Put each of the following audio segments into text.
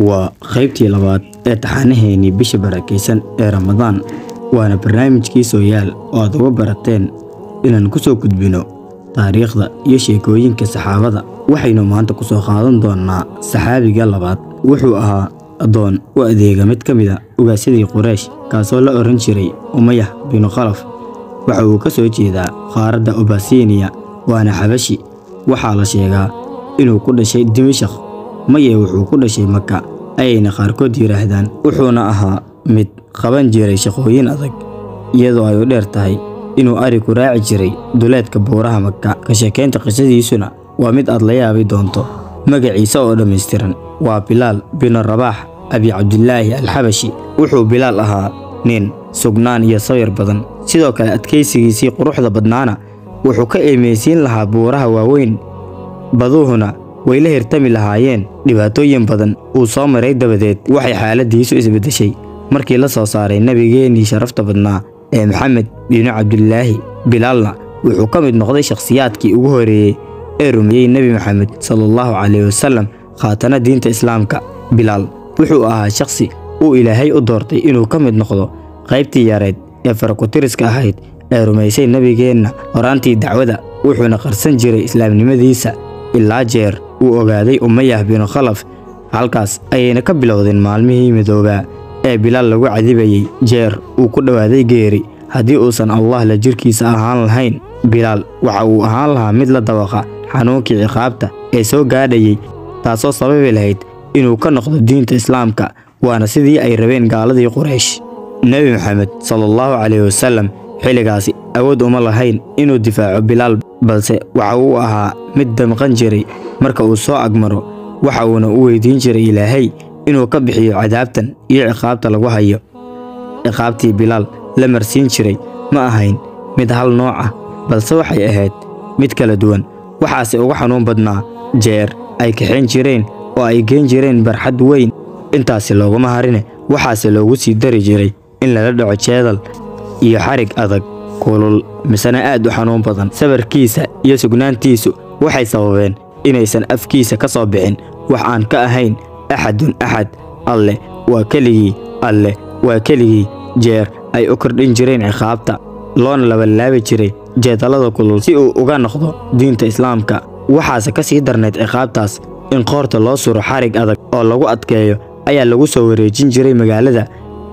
waa qaybtii labaad ee taxanaheeni bisha barakeysan ee Ramadaan waana barnaamijkii Sooyaal oo aad uga barateen inaan ku soo gudbino taariikhda iyo sheekooyinka saxaabada. waxaynu maanta ku soo qaadan doonaa saxaabiga labaad. wuxuu ahaa adoon u adeega mid ka mid ah ugaasyadii Quraysh kaasoo la oran jiray Umayyah bin Khalaf. waxa uu ka soo jeedaa qaaradda Abyssinia waana Xabashi. waxaa la sheegaa inuu ku dhashay Dimashq. Umayyah wuxuu ku dhashay Makka ayayna qaarkood yiraahdaan. wuxuuna ahaa mid qaban jiray shaqooyin adag iyadoo ay u dheer tahay inuu ari ku raaci jiray duleedka buuraha Makka. ka sheekeynta qisadiisuna waa mid aad la yaabi doonto. magaciisa oo dhameystiran waa Bilaal bin Rabaah Abi Cabdillaahi al-Xabashi. wuxuu Bilaal ahaa nin sugnaan iyo sawir badan, sidoo kale adkaysigiisii quruxda badnaana wuxuu ka eemeysiin lahaa buuraha waaweyn. baduhuna way la hirtami lahaayeen. dhibaatooyin badan uu soo maray dabadeed waxay xaaladiisu isbedeshay markii la soo saaray nabigeenii sharafta badnaa ee Maxamed bin Cabdillaahi. Bilaalna wuxuu ka mid noqday shakhsiyaadkii ugu horeeyay ee rumeeyay Nabi Maxamed sallallahu alayhi wasallam qaatana diinta Islaamka. Bilaal wuxuu ahaa shakhsi uu Ilaahay u doortay inuu ka mid noqdo qaybtii yareed ee farakutiriska ahayd ee rumeysay nabigeenna horaantii dacwada. wuxuuna qarsan jiray islaamnimadiisa ilaa jeer uu ogaaday Umayyah bin Khalaf. halkaas ayayna ka bilowdeen maalmihii midoobaa ee Bilaal lagu cadibayay jeer uu ku dhawaaday geeri. haddii uusan Allah la jirkiisa ahaan lahayn, Bilaal waxa uu ahaan lahaa mid la dabaqa xanuunkii ciqaabta ee soo gaadhayay, taasoo sababi lahayd inuu ka noqdo diinta Islaamka. waana sidii ay rabeen gaaladii Quraysh. Nabi Maxamed sallallahu alayhi wasallam xilligaasi awood uma lahayn inuu difaaco Bilaal, balse waxa uu ahaa mid damqan jiray marka uu soo agmaro. waxa uuna u weydiin jiray Ilaahay inuu ka bixiyo cadaabtan iyo ciqaabta lagu hayo. ciqaabtii Bilaal la marsiin jiray ma ahayn mid hal nooc ah, balse waxay ahayd mid kala duwan. waxaase uga xanuun badnaa jeer ay kaxeen jireen oo ay geen jireen barxad weyn. intaasi looguma harine waxaase loogu sii dari jiray in lala dhaco jeedal iyo xarig adag kulul misana aad u xanuun badan. sabarkiisa iyo sugnaantiisu waxay sababeen inaysan afkiisa ka soo bixin wax aan ka ahayn axadun axad. alle waa keligii, alle waa keligii. jeer ay u kordhin jireen ciqaabta loona labalaabi jiray jeedalada kulul si uu uga noqdo diinta Islaamka. waxaase ka sii darneyd ciqaabtaas in qoorta loo suro xarig adag oo lagu adkeeyo ayaa lagu soo wareejin jiray magaalada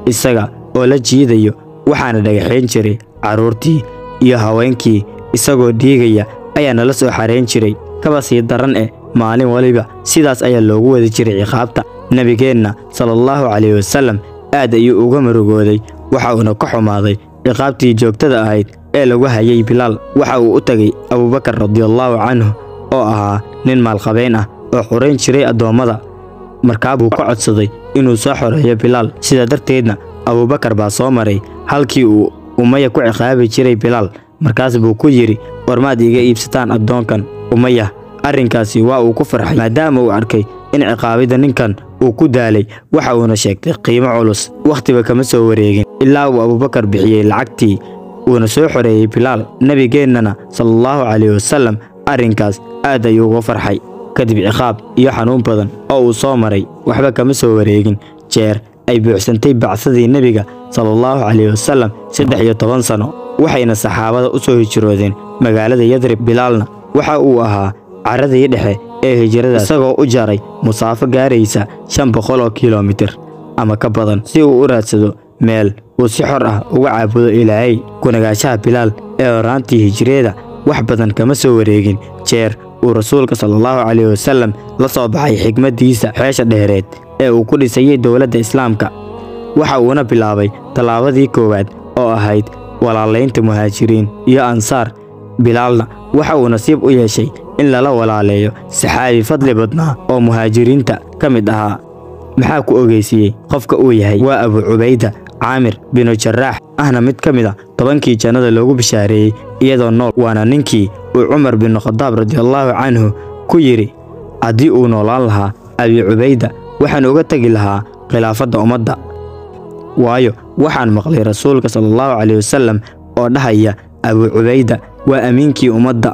isaga oo la jiidayo. waxaana dhagaxeen jiray carruurtii iyo haweenkii isagoo dhiigaya ayaana la soo xareyn jiray. kaba sii daran maalin waliba sidaas ayaa loogu wadi jiray ciqaabta. nabigeenna sallallahu alayhi wasallam aad ayuu uga marugooday. waxa uuna ka xumaaday ciqaabtii joogtada ahayd ee lagu hayay Bilaal. waxa uu u tagay Abubakar radiyallahu canhu oo ahaa nin maalqabeyn ah oo xoreyn jiray addoommada. markaa buu ka codsaday inuu soo xoreeyo Bilaal. sida darteedna Abubakar baa soo maray halkii uu Umayyah ku ciqaabi jiray Bilaal. markaas buu ku yiri, warmaad iga iibsataan addoonkan. Umayyah arrinkaasi waa uu ku farxay maadaama uu arkay in ciqaabida ninkan uu ku daalay. waxa uuna sheegtay qiimo culus. wakhtiba kama soo wareegin ilaa uu Abubakar bixiyay lacagtii uuna soo xoreeyay Bilaal. nabigeennana sallallahu alayhi wasallam arrinkaas aad ayuu uga farxay. kadib ciqaab iyo xanuun badan oo uu soo maray, waxba kama soo wareegin jeer ay buuxsantay bacsadii nabiga sallallahu alayhi wasallam 13 sano. waxayna saxaabada u soo hijroodeen magaalada Yadrib. Bilaalna waxa uu ahaa caradii dhexe ee hijrada, isagoo u jaray musaafo gaaraysa 500 kiiloomitir ama ka badan si uu u raadsado meel uu si xor ah uga caabudo Ilaahay. ku nagaashaha Bilaal ee horaantii hijrada wax badan kama soo wareegin jeer uu rasuulka sallallahu alayhi wasallam la soo baxay xigmadiisa xeesha dheereed ee uu ku dhisayay dowladda Islaamka. waxa uuna bilaabay tallaabadii koowaad oo ahayd walaalaynta muhaajiriin iyo ansaar. Bilaalna waxa uu nasiib u yeeshay in lala walaaleeyo saxaabi fadli badnaa oo muhaajiriinta ka mid ahaa. maxaa ku ogeysiyey qofka uu yahay? waa Abu Cubayda Caamir bin Jarraax, ahna mid ka mid ah 10kii jannada loogu bishaareeyay iyadoo nool. waana ninkii uu Cumar bin Khadaab radiyallahu canhu ku yiri, haddii uu noolaan lahaa Abi Cubayda waxaan uga tagi lahaa khilaafadda ummadda, waayo waxaan maqlay rasuulka sallallahu alayhi wasallam oo dhahaya Abu Cubayda waa amiinkii ummadda.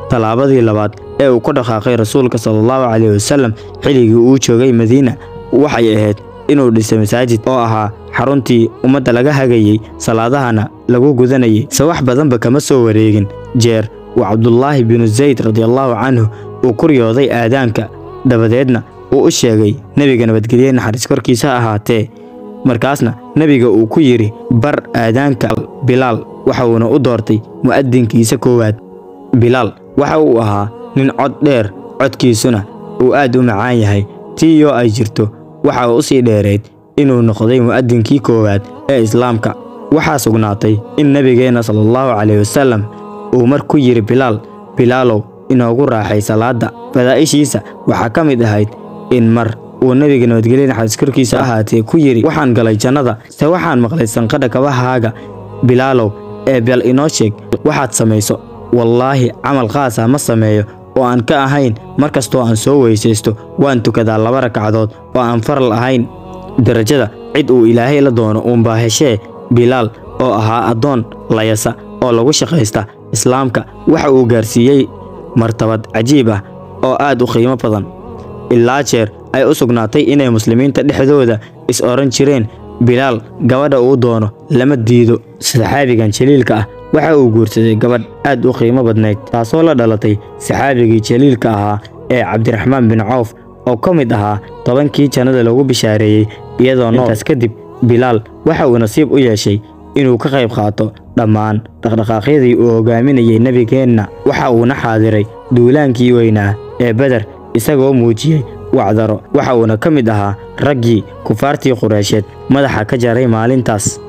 talaabadii labaad ee uu ku dhaqaaqay rasuulka sallallahu calayhi wasallam xilligii uu joogay Madiina waxay ahayd inuu dhisay masaajid oo ahaa xaruntii ummadda laga hagayay salaadahana lagu gudanayay. Sawax badanba kama soo wareegin jeer wa Abdullah ibn Zayd radiyallahu anhu uu kuriyooday aadaanka dabadeedna uu u sheegay nabiga nabadgelyo naxariis korkiisa ahaatee. Markaasna nabiga uu ku yiri bar aadaanka Bilaal waxa uuna u doortay muadinkiisa koowaad. Bilaal waxa uu ahaa nin cod dheer codkiisuna uu aad u macaan yahay tiyo ay jirto waxa uu sii dheereed inuu noqday muadinkii koowaad ee islaamka. Waxa sugnaatay in nabigeena sallallahu calayhi wasallam uu mar ku yiri Bilaalow inoogu raaxay salaada. Fadaa'ishiisa waxa kamid ahayd in mar uu nabiga nabadgelyo naxariis korkiisa ahaatee ku yiri waxaan galay jannada se waxaan maqlay sanqadha kabahaaga. Bilaalow bal inoo sheeg waxaad samayso. Wallaahi camal khaas ah ma sameeyo oo aan ka ahayn markastoo aan soo weysaysto waan tukadaa 2 ragcadood oo aan faral ahayn. darajada cid uu Ilaahay la doono baa heshee. Bilaal oo ahaa adoon layasa oo lagu shaqaysta islaamka waxa uu gaarsiiyay martabad cajiib ah oo aad u qiimo badan ilaa jeer ay u sugnaatay inay muslimiinta dhexdooda is oran jireen Bilaal gabadha uu doono lama diido. Saxaabigan jaliilka ah waxa uu guursaday gabadh aad u qiimo badnayd taasoo la dhalatay saxaabigii jaliilka ahaa ee Cabdiraxmaan bin Cawf oo kamid ahaa 10kii jannada lagu bishaareeyay. iyadoo intaas kadib Bilaal waxa uu nasiib u yeeshay inuu ka qayb qaato dhammaan dhaqdhaqaaqyadii uu hogaaminayay nabigeena. waxa uu na xaadiray duulaankii weynaa ee Badar isagoo muujiyay wacdaro waxa uuna kamid ahaa raggii kufaartii Quraysheed madaxa ka jaray maalintaas.